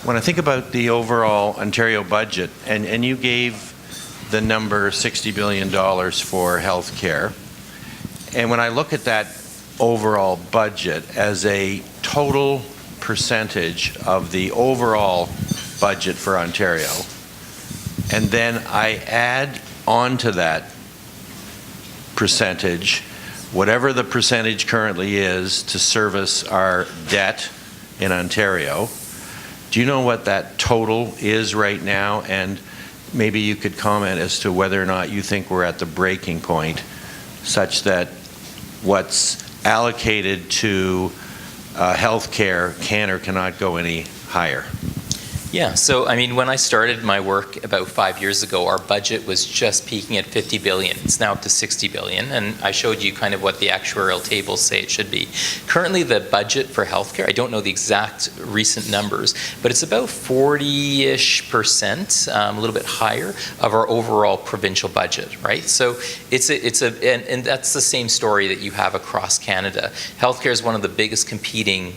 when I think about the overall Ontario budget, and you gave the number $60 billion for health care, and when I look at that overall budget as a total percentage of the overall budget for Ontario, and then I add onto that percentage whatever the percentage currently is to service our debt in Ontario, do you know what that total is right now? And maybe you could comment as to whether or not you think we're at the breaking point such that what's allocated to healthcare can or cannot go any higher. Yeah, so I mean, when I started my work about 5 years ago, our budget was just peaking at 50 billion. It's now up to 60 billion, and I showed you kind of what the actuarial tables say it should be. Currently, the budget for healthcare, I don't know the exact recent numbers, but it's about 40-ish%, a little bit higher, of our overall provincial budget, right? So and that's the same story that you have across Canada. Healthcare is one of the biggest competing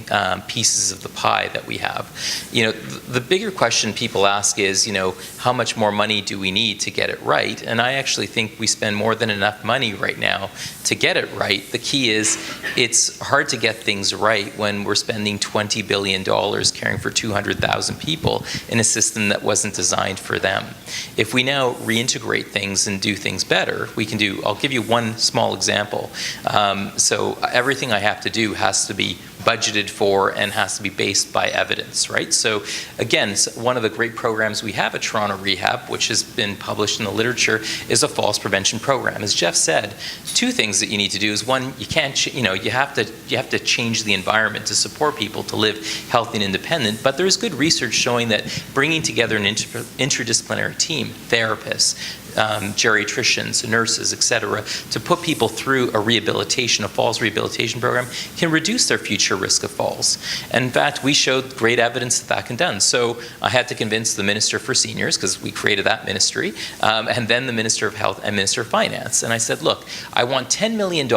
pieces of the pie that we have. You know, the bigger question people ask is, you know, how much more money do we need to get it right? And I actually think we spend more than enough money right now to get it right. The key is it's hard to get things right when we're spending $20 billion caring for 200,000 people in a system that wasn't designed for them. If we now reintegrate things and do things better, we can do, I'll give you one small example. So everything I have to do has to be budgeted for and has to be based by evidence, right? So again, one of the great programs we have at Toronto Rehab, which has been published in the literature, is a falls prevention program. As Jeff said, two things that you need to do is, one, you can't, you know, you have to change the environment to support people to live healthy and independent, but there's good research showing that bringing together an interdisciplinary team, therapists, geriatricians, nurses, etc., to put people through a falls rehabilitation program can reduce their future risk of falls. And in fact, we showed great evidence that can be done. So I had to convince the Minister for Seniors, because we created that ministry, and then the Minister of Health and Minister of Finance. And I said, look, I want $10 million,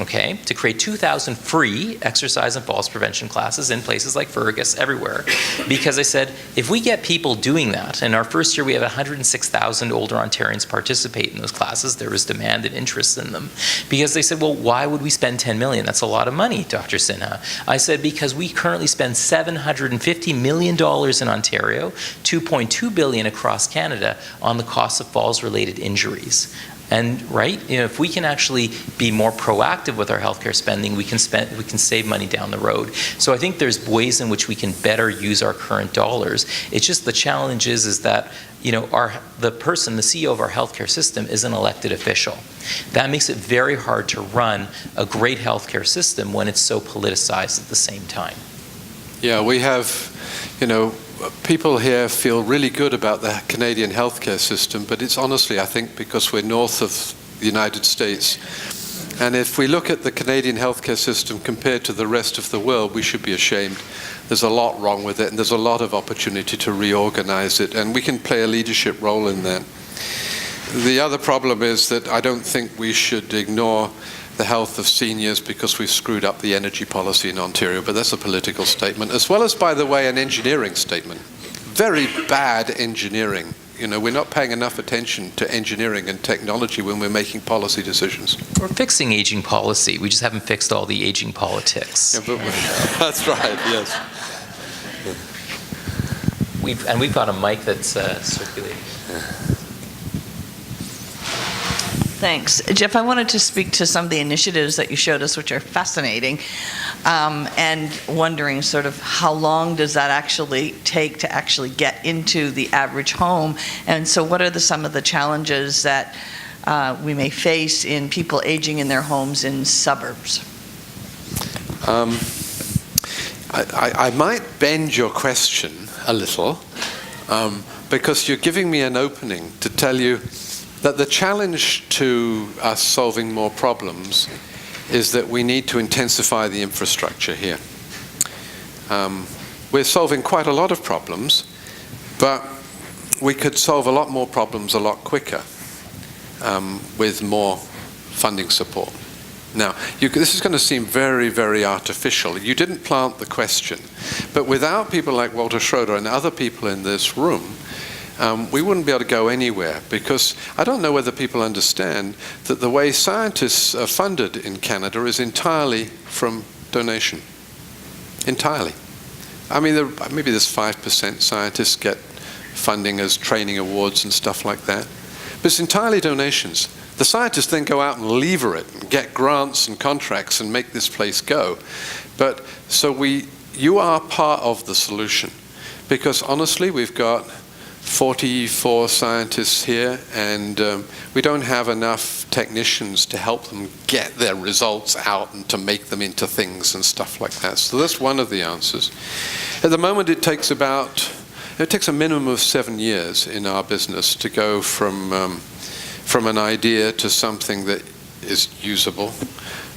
okay, to create 2,000 free exercise and falls prevention classes in places like Fergus, everywhere. Because I said, if we get people doing that, and our first year we had 106,000 older Ontarians participate in those classes, there was demand and interest in them. Because they said, well, why would we spend 10 million? That's a lot of money, Dr. Sinha. I said, because we currently spend $750 million in Ontario, 2.2 billion across Canada on the cost of falls-related injuries. And right, you know, if we can actually be more proactive with our healthcare spending, we can save money down the road. So I think there's ways in which we can better use our current dollars. It's just the challenge is that, you know, the CEO of our healthcare system is an elected official. That makes it very hard to run a great healthcare system when it's so politicized at the same time. Yeah, we have, you know, people here feel really good about the Canadian healthcare system, but it's honestly, I think, because we're north of the United States. And if we look at the Canadian healthcare system compared to the rest of the world, we should be ashamed. There's a lot wrong with it, and there's a lot of opportunity to reorganize it, and we can play a leadership role in that. The other problem is that I don't think we should ignore the health of seniors because we've screwed up the energy policy in Ontario, but that's a political statement, as well as, by the way, an engineering statement. Very bad engineering. You know, we're not paying enough attention to engineering and technology when we're making policy decisions. We're fixing aging policy. We just haven't fixed all the aging politics. Yeah, but that's right, yes. We've got a mic that's circulating. Thanks. Jeff, I wanted to speak to some of the initiatives that you showed us, which are fascinating, and wondering sort of how long does that actually take to actually get into the average home, and so what are some of the challenges that we may face in people aging in their homes in suburbs? I might bend your question a little, because you're giving me an opening to tell you that the challenge to us solving more problems is that we need to intensify the infrastructure here. We're solving quite a lot of problems, but we could solve a lot more problems a lot quicker with more funding support. Now, this is going to seem very, very artificial. You didn't plant the question. But without people like Walter Schroeder and other people in this room, we wouldn't be able to go anywhere, because I don't know whether people understand that the way scientists are funded in Canada is entirely from donation. Entirely. I mean, maybe there's 5% scientists get funding as training awards and stuff like that. But it's entirely donations. The scientists then go out and lever it and get grants and contracts and make this place go. But so you are part of the solution, because honestly, we've got 44 scientists here, and we don't have enough technicians to help them get their results out and to make them into things and stuff like that. So that's one of the answers. At the moment, it takes a minimum of 7 years in our business to go from an idea to something that is usable.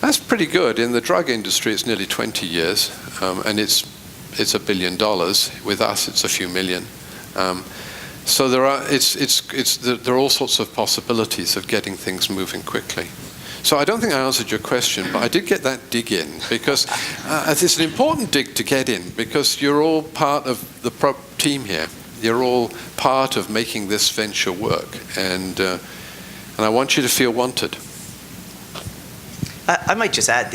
That's pretty good. In the drug industry, it's nearly 20 years, and it's $1 billion. With us, it's a few million. So there are all sorts of possibilities of getting things moving quickly. So I don't think I answered your question, but I did get that dig in, because it's an important dig to get in, because you're all part of the team here. You're all part of making this venture work, and I want you to feel wanted. I might just add,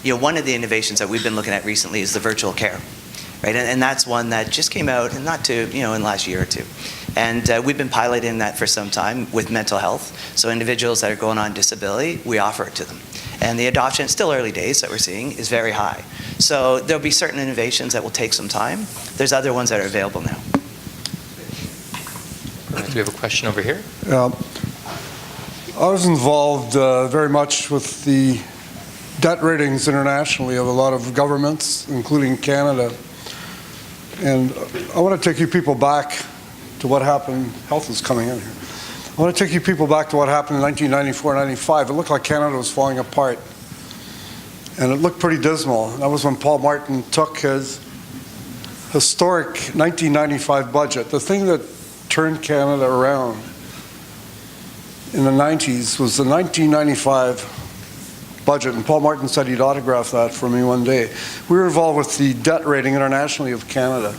one of the innovations that we've been looking at recently is the virtual care. Right, and that's one that just came out, and not in the last year or two. And we've been piloting that for some time with mental health. So individuals that are going on disability, we offer it to them. And the adoption, it's still early days that we're seeing, is very high. So there'll be certain innovations that will take some time. There's other ones that are available now. Do we have a question over here? I was involved very much with the debt ratings internationally of a lot of governments, including Canada. And I want to take you people back to what happened. Health is coming in here. I want to take you people back to what happened in 1994, 95. It looked like Canada was falling apart. And it looked pretty dismal. That was when Paul Martin took his historic 1995 budget. The thing that turned Canada around in the 90s was the 1995 budget, and Paul Martin said he'd autograph that for me one day. We were involved with the debt rating internationally of Canada,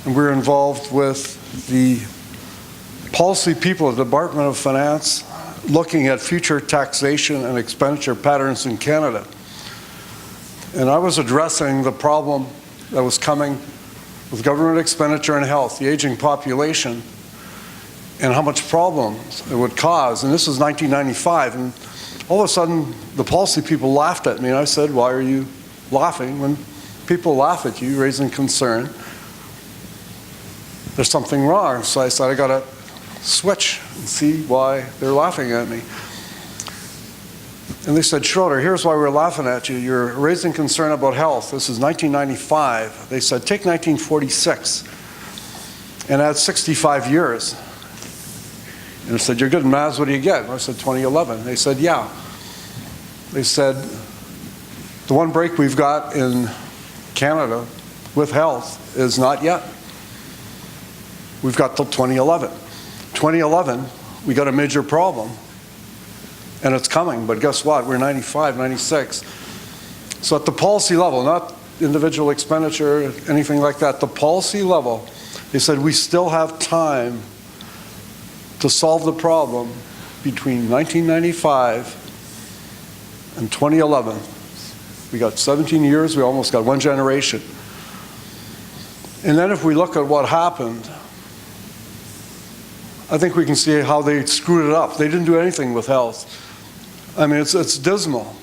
and we were involved with the policy people at the Department of Finance looking at future taxation and expenditure patterns in Canada. And I was addressing the problem that was coming with government expenditure and health, the aging population, and how much problems it would cause. And this was 1995, and all of a sudden, the policy people laughed at me, and I said, "Why are you laughing? When people laugh at you, raising concern, there's something wrong." So I said, "I got to switch and see why they're laughing at me." And they said, "Schroeder, here's why we're laughing at you. You're raising concern about health." This is 1995. They said, "Take 1946 and add 65 years." And I said, "You're good in maths, what do you get?" And I said, 2011. They said, "Yeah." They said, "The one break we've got in Canada with health is not yet. We've got till 2011. 2011, we got a major problem, and it's coming, but guess what? We're 95, 96. So at the policy level, not individual expenditure, anything like that, the policy level, they said we still have time to solve the problem between 1995 and 2011. We got 17 years, we almost got one generation. And then if we look at what happened, I think we can see how they screwed it up. They didn't do anything with health. I mean, it's dismal.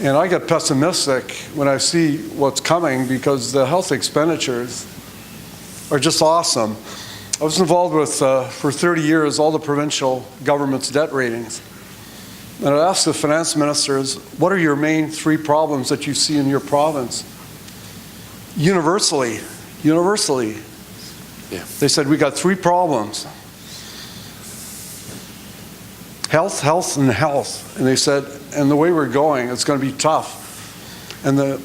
And I get pessimistic when I see what's coming, because the health expenditures are just awesome. I was involved with, for 30 years, all the provincial government's debt ratings. And I asked the finance ministers, what are your main 3 problems that you see in your province? Universally, Yeah. they said, we got 3 problems. Health, health, and health. And they said, and the way we're going, it's going to be tough. And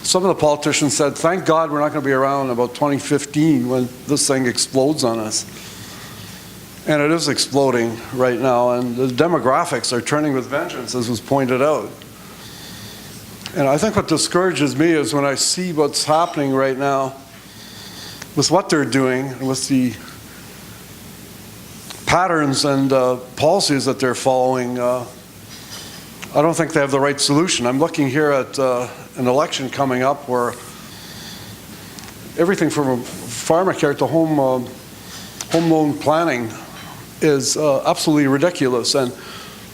some of the politicians said, thank God we're not going to be around about 2015 when this thing explodes on us. And it is exploding right now, and the demographics are turning with vengeance, as was pointed out. And I think what discourages me is when I see what's happening right now with what they're doing, and with the patterns and policies that they're following. I don't think they have the right solution. I'm looking here at an election coming up where everything from pharmacare to home loan planning is absolutely ridiculous. And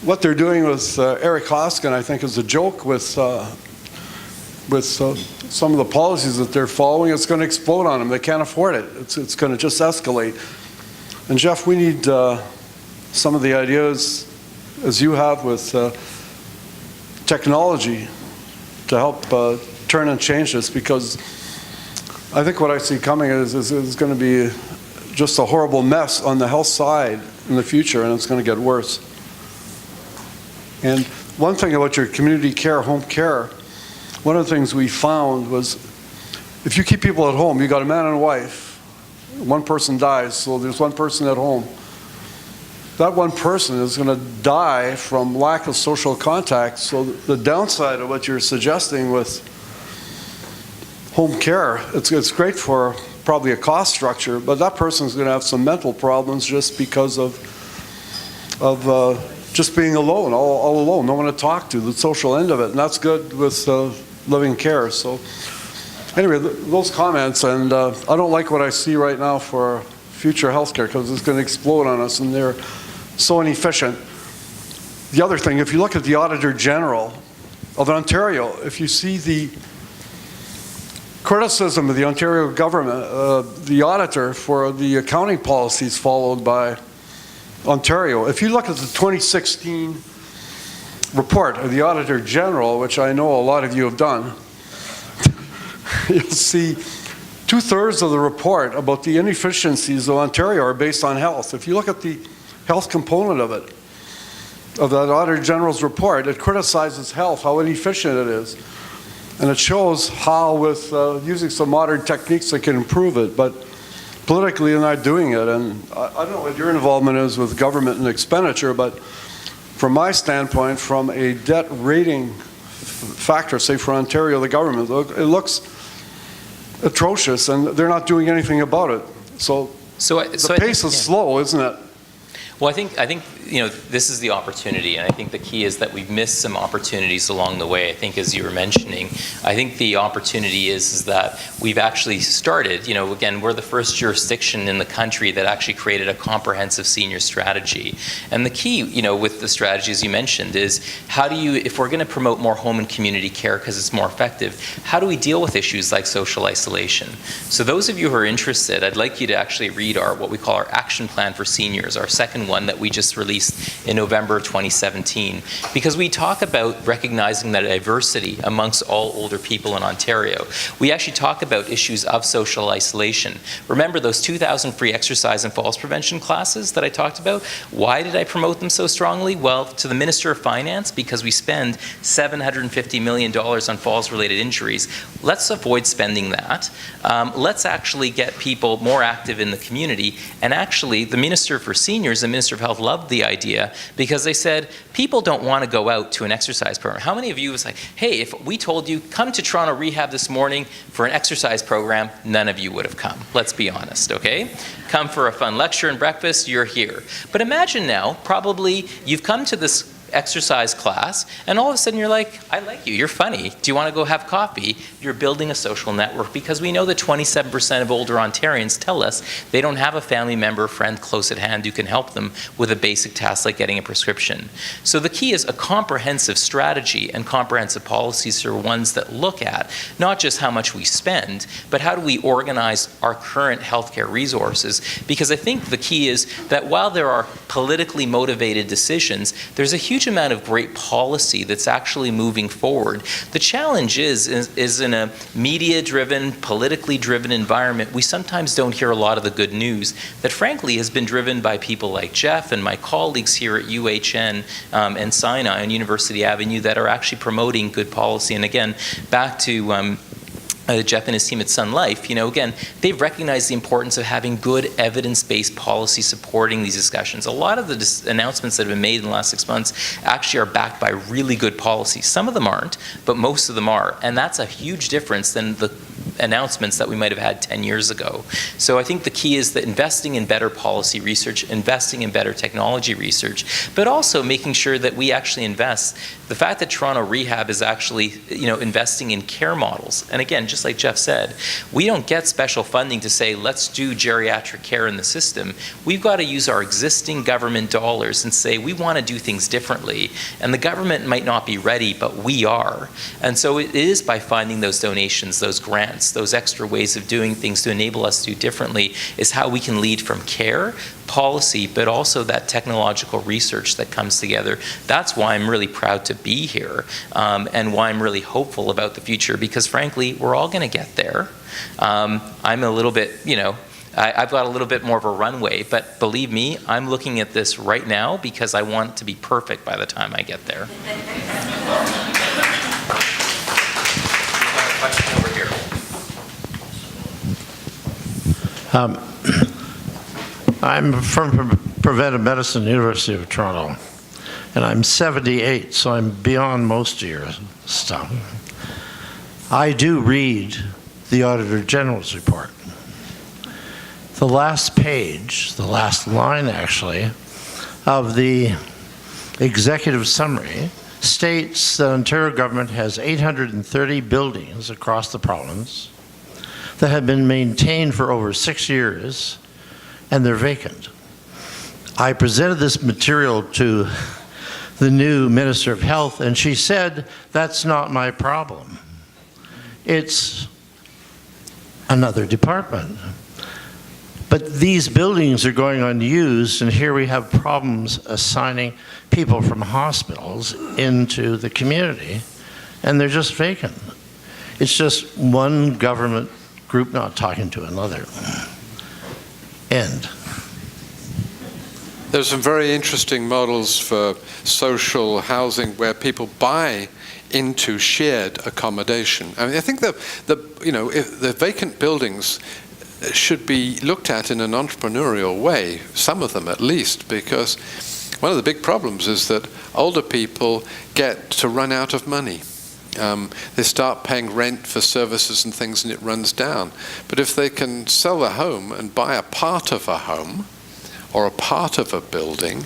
what they're doing with Eric Hoskin, I think, is a joke with some of the policies that they're following. It's going to explode on them. They can't afford it. It's going to just escalate. And Jeff, we need some of the ideas, as you have with technology, to help turn and change this, because I think what I see coming is going to be just a horrible mess on the health side in the future, and it's going to get worse. And one thing about your community care, home care, one of the things we found was if you keep people at home, you got a man and a wife, one person dies, so there's one person at home. That one person is going to die from lack of social contact. So the downside of what you're suggesting with home care, it's great for probably a cost structure, but that person's going to have some mental problems just because of just being alone, all alone, no one to talk to, the social end of it, and that's good with living care. So anyway, those comments, and I don't like what I see right now for future healthcare, because it's going to explode on us, and they're so inefficient. The other thing, if you look at the Auditor General of Ontario, if you see the criticism of the Ontario government, the auditor, for the accounting policies followed by Ontario, if you look at the 2016 report of the Auditor General, which I know a lot of you have done, you'll see 2/3 of the report about the inefficiencies of Ontario are based on health. If you look at the health component of it, of that Auditor General's report, it criticizes health, how inefficient it is. And it shows how, with using some modern techniques, they can improve it. But politically, they're not doing it. And I don't know what your involvement is with government and expenditure, but from my standpoint, from a debt rating factor, say for Ontario, the government, it looks atrocious, and they're not doing anything about it. So the pace is slow, isn't it? Well, I think this is the opportunity, and I think the key is that we've missed some opportunities along the way. I think, as you were mentioning, I think the opportunity is that we've actually started, again, we're the first jurisdiction in the country that actually created a comprehensive senior strategy. And the key, with the strategies you mentioned is if we're going to promote more home and community care because it's more effective, how do we deal with issues like social isolation? So those of you who are interested, I'd like you to actually read what we call our action plan for seniors, our second one that we just released in November 2017, because we talk about recognizing the diversity amongst all older people in Ontario. We actually talk about issues of social isolation. Remember those 2,000 free exercise and falls prevention classes that I talked about? Why did I promote them so strongly? Well, to the Minister of Finance, because we spend $750 million on falls-related injuries. Let's avoid spending that. Let's actually get people more active in the community. And actually, the Minister for Seniors, the Minister of Health, loved the idea, because they said people don't want to go out to an exercise program. How many of you was like, hey, if we told you come to Toronto Rehab this morning for an exercise program, none of you would have come. Let's be honest, okay? Come for a fun lecture and breakfast, you're here. But imagine now, probably you've come to this exercise class, and all of a sudden you're like, I like you, you're funny, do you want to go have coffee? You're building a social network, because we know that 27% of older Ontarians tell us they don't have a family member or friend close at hand who can help them with a basic task like getting a prescription. So the key is a comprehensive strategy, and comprehensive policies are ones that look at not just how much we spend, but how do we organize our current healthcare resources, because I think the key is that while there are politically motivated decisions, there's a huge amount of great policy that's actually moving forward. The challenge is in a media-driven, politically driven environment, we sometimes don't hear a lot of the good news that frankly has been driven by people like Jeff and my colleagues here at UHN and Sinai on University Avenue that are actually promoting good policy. And again, back to Jeff and his team at Sun Life, again, they've recognized the importance of having good evidence-based policy supporting these discussions. A lot of the announcements that have been made in the last 6 months actually are backed by really good policies. Some of them aren't, but most of them are. And that's a huge difference than the announcements that we might have had 10 years ago. So I think the key is that investing in better policy research, investing in better technology research, but also making sure that we actually invest. The fact that Toronto Rehab is actually, investing in care models. And again, just like Jeff said, we don't get special funding to say, let's do geriatric care in the system. We've got to use our existing government dollars and say, we want to do things differently. And the government might not be ready, but we are. And so it is by finding those donations, those grants, those extra ways of doing things to enable us to do differently is how we can lead from care, policy, but also that technological research that comes together. That's why I'm really proud to be here, and why I'm really hopeful about the future, because frankly, we're all going to get there. I'm a little bit, I've got a little bit more of a runway, but believe me, I'm looking at this right now because I want it to be perfect by the time I get there. Question over here. I'm from Preventive Medicine, University of Toronto, and I'm 78, so I'm beyond most of your stuff. I do read the Auditor General's report. The last page, the last line actually, of the executive summary states that Ontario government has 830 buildings across the province that have been maintained for over 6 years, and they're vacant. I presented this material to the new Minister of Health, and she said, that's not my problem. It's another department. But these buildings are going unused, and here we have problems assigning people from hospitals into the community, and they're just vacant. It's just one government group not talking to another. End. There's some very interesting models for social housing where people buy into shared accommodation. I mean, I think if the vacant buildings should be looked at in an entrepreneurial way, some of them at least, because one of the big problems is that older people get to run out of money. They start paying rent for services and things, and it runs down. But if they can sell a home and buy a part of a home or a part of a building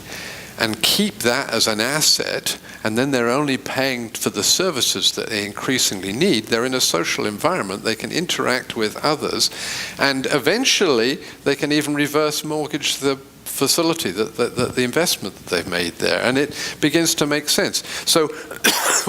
and keep that as an asset, and then they're only paying for the services that they increasingly need, they're in a social environment, they can interact with others, and eventually they can even reverse mortgage the facility, the investment that they've made there, and it begins to make sense. So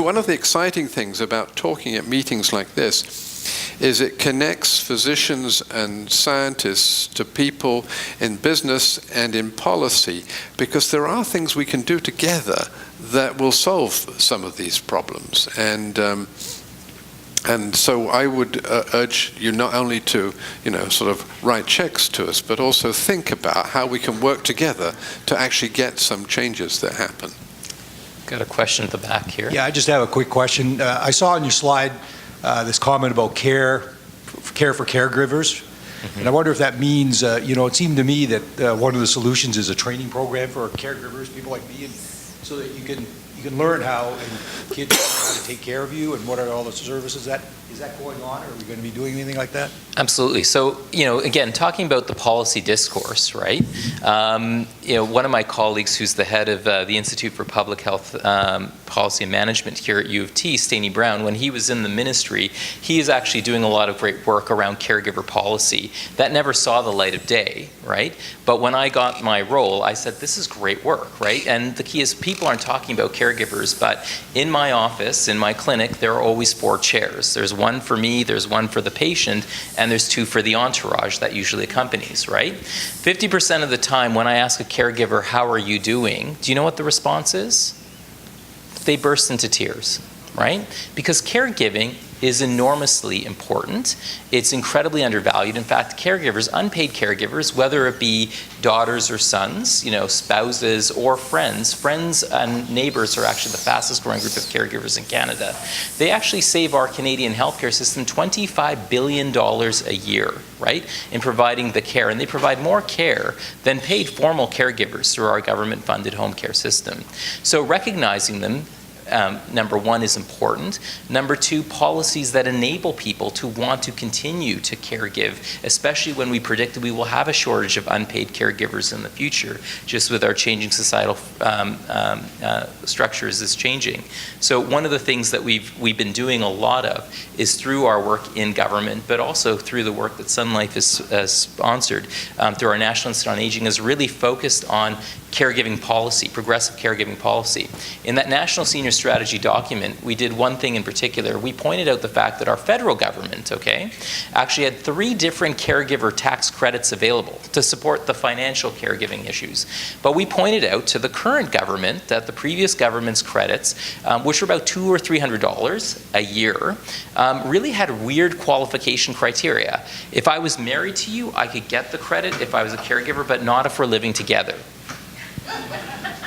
one of the exciting things about talking at meetings like this is it connects physicians and scientists to people in business and in policy, because there are things we can do together that will solve some of these problems. And so I would urge you not only to, sort of write checks to us, but also think about how we can work together to actually get some changes that happen. Got a question at the back here. Yeah, I just have a quick question. I saw on your slide this comment about care for caregivers. Mm-hmm. And I wonder if that means, it seemed to me that one of the solutions is a training program for caregivers, people like me, and so that you can learn how, and kids learn how to take care of you, and what are all the services that is that going on? Are we going to be doing anything like that? Absolutely. So, again, talking about the policy discourse, right? One of my colleagues who's the head of the Institute for Public Health Policy and Management here at U of T, Staney Brown, when he was in the ministry, he is actually doing a lot of great work around caregiver policy. That never saw the light of day, right? But when I got my role, I said, this is great work, right? And the key is people aren't talking about caregivers, but in my office, in my clinic, there are always 4 chairs. There's one for me, there's one for the patient, and there's 2 for the entourage that usually accompanies, right? 50% of the time when I ask a caregiver, how are you doing? Do you know what the response is? They burst into tears. right? Because caregiving is enormously important. It's incredibly undervalued. In fact, caregivers, unpaid caregivers, whether it be daughters or sons, spouses or friends and neighbors are actually the fastest growing group of caregivers in Canada. They actually save our Canadian healthcare system $25 billion a year, right, in providing the care. And they provide more care than paid formal caregivers through our government-funded home care system. So recognizing them, number one, is important. Number two, policies that enable people to want to continue to caregive, especially when we predict that we will have a shortage of unpaid caregivers in the future, just with our changing societal structures is changing. So one of the things that we've been doing a lot of is through our work in government, but also through the work that Sun Life has sponsored through our National Institute on Aging, is really focused on caregiving policy, progressive caregiving policy. In that National Senior Strategy document, we did one thing in particular. We pointed out the fact that our federal government, actually had 3 different caregiver tax credits available to support the financial caregiving issues. But we pointed out to the current government that the previous government's credits, which were about $200 or $300 a year, really had weird qualification criteria. If I was married to you, I could get the credit if I was a caregiver, but not if we're living together.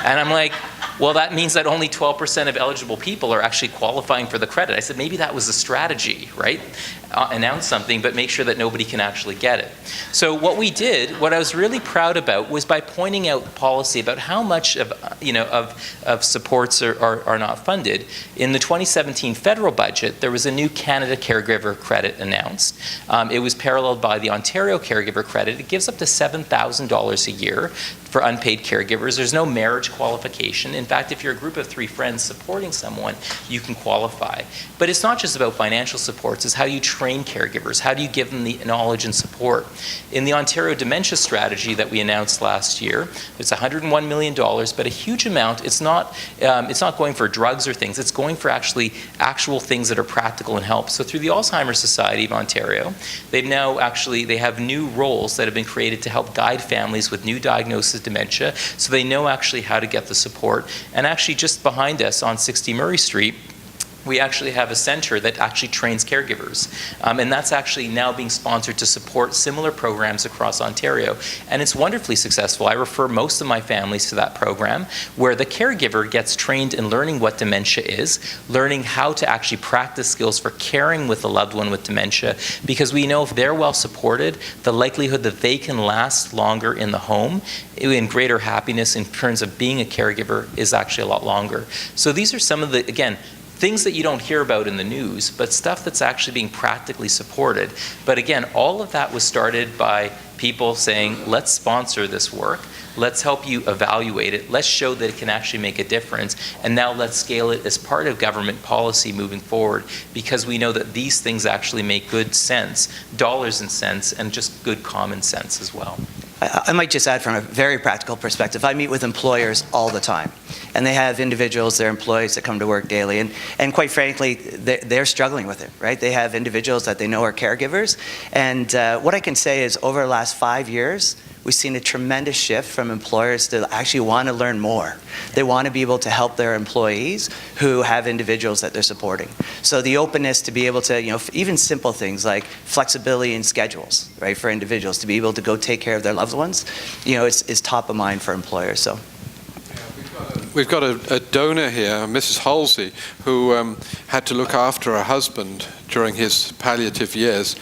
And I'm like, well, that means that only 12% of eligible people are actually qualifying for the credit. I said, maybe that was a strategy, right? Announce something, but make sure that nobody can actually get it. So what we did, what I was really proud about, was by pointing out policy about how much of supports are not funded. In the 2017 federal budget, there was a new Canada Caregiver Credit announced. It was paralleled by the Ontario Caregiver Credit. It gives up to $7,000 a year for unpaid caregivers. There's no marriage qualification. In fact, if you're a group of 3 friends supporting someone, you can qualify. But it's not just about financial supports, it's how you train caregivers, how do you give them the knowledge and support. In the Ontario Dementia Strategy that we announced last year, it's $101 million, but a huge amount. It's not going for drugs or things, it's going for actual things that are practical and help. So through the Alzheimer's Society of Ontario, they have new roles that have been created to help guide families with new diagnosis of dementia, so they know actually how to get the support. And actually just behind us on 60 Murray Street, we actually have a center that actually trains caregivers. And that's actually now being sponsored to support similar programs across Ontario. And it's wonderfully successful. I refer most of my families to that program, where the caregiver gets trained in learning what dementia is, learning how to actually practice skills for caring with a loved one with dementia, because we know if they're well supported, the likelihood that they can last longer in the home, in greater happiness in terms of being a caregiver, is actually a lot longer. So these are some of the, again, things that you don't hear about in the news, but stuff that's actually being practically supported. But again, all of that was started by people saying, let's sponsor this work, let's help you evaluate it, let's show that it can actually make a difference, and now let's scale it as part of government policy moving forward, because we know that these things actually make good sense, dollars and cents, and just good common sense as well. I might just add, from a very practical perspective, I meet with employers all the time, and they have individuals, their employees that come to work daily, and quite frankly, they're struggling with it, right? They have individuals that they know are caregivers, and what I can say is over the last 5 years, we've seen a tremendous shift from employers to actually want to learn more. They want to be able to help their employees who have individuals that they're supporting. So the openness to be able to, even simple things like flexibility in schedules, right, for individuals to be able to go take care of their loved ones, is top of mind for employers. So. We've got a donor here, Mrs. Halsey, who had to look after her husband during his palliative years,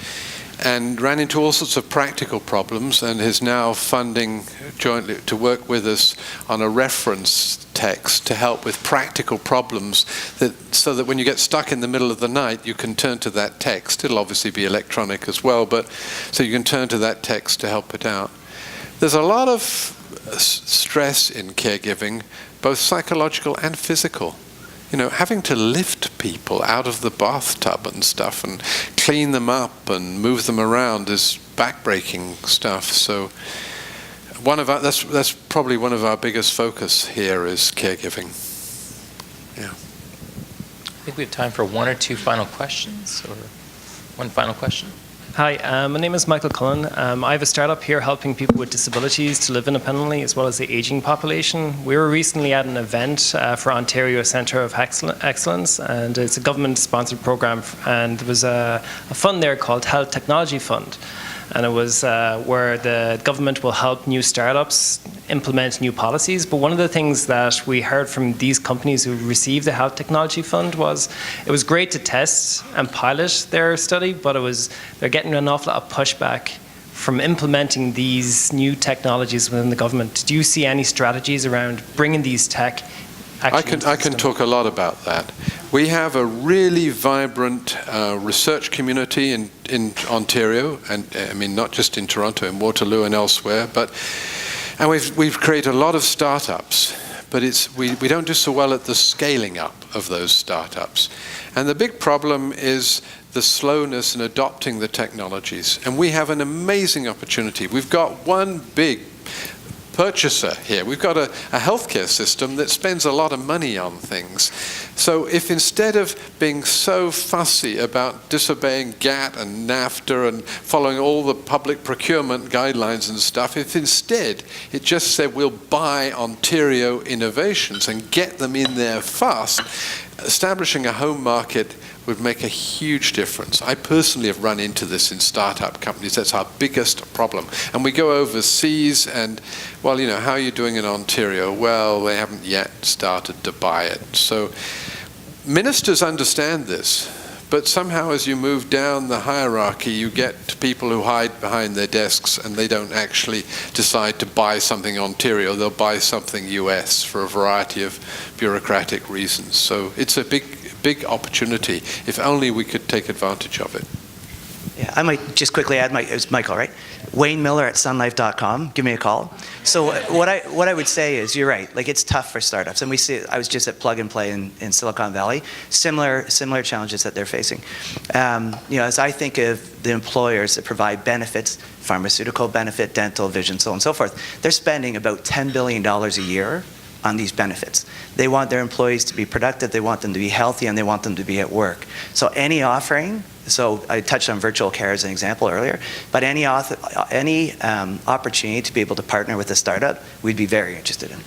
and ran into all sorts of practical problems, and is now funding jointly to work with us on a reference text to help with practical problems, so that when you get stuck in the middle of the night, you can turn to that text. It'll obviously be electronic as well, but so you can turn to that text to help it out. There's a lot of stress in caregiving, both psychological and physical. Having to lift people out of the bathtub and stuff and clean them up and move them around is backbreaking stuff. So that's probably one of our biggest focus here is caregiving. Yeah. I think we have time for 1 or 2 final questions, or one final question. Hi, my name is Michael Cullen. I have a startup here helping people with disabilities to live independently as well as the aging population. We were recently at an event for Ontario Centre of Excellence, and it's a government-sponsored program, and there was a fund there called Health Technology Fund. And it was where the government will help new startups implement new policies. But one of the things that we heard from these companies who received the Health Technology Fund was it was great to test and pilot their study, but they're getting an awful lot of pushback from implementing these new technologies within the government. Do you see any strategies around bringing these tech actually into the I can system? talk a lot about that. We have a really vibrant research community in Ontario, and I mean not just in Toronto, in Waterloo and elsewhere, and we've created a lot of startups, but we don't do so well at the scaling up of those startups. And the big problem is the slowness in adopting the technologies. And we have an amazing opportunity. We've got one big purchaser here. We've got a healthcare system that spends a lot of money on things. So if instead of being so fussy about disobeying GATT and NAFTA and following all the public procurement guidelines and stuff, if instead it just said we'll buy Ontario innovations and get them in there fast, establishing a home market would make a huge difference. I personally have run into this in startup companies. That's our biggest problem. And we go overseas and, well, you know, how are you doing in Ontario? Well, they haven't yet started to buy it. So ministers understand this, but somehow as you move down the hierarchy, you get people who hide behind their desks and they don't actually decide to buy something Ontario. They'll buy something US for a variety of bureaucratic reasons. So it's a big opportunity, if only we could take advantage of it. Yeah, I might just quickly add, it's Michael, right? Wayne Miller at sunlife.com. Give me a call. So what I would say is, you're right. Like, it's tough for startups, and we see. I was just at Plug and Play in Silicon Valley. Similar challenges that they're facing. You know, as I think of the employers that provide benefits, pharmaceutical benefit, dental, vision, so on and so forth, they're spending about $10 billion a year on these benefits. They want their employees to be productive, they want them to be healthy, and they want them to be at work. So any offering, so I touched on virtual care as an example earlier, but any opportunity to be able to partner with a startup, we'd be very interested in.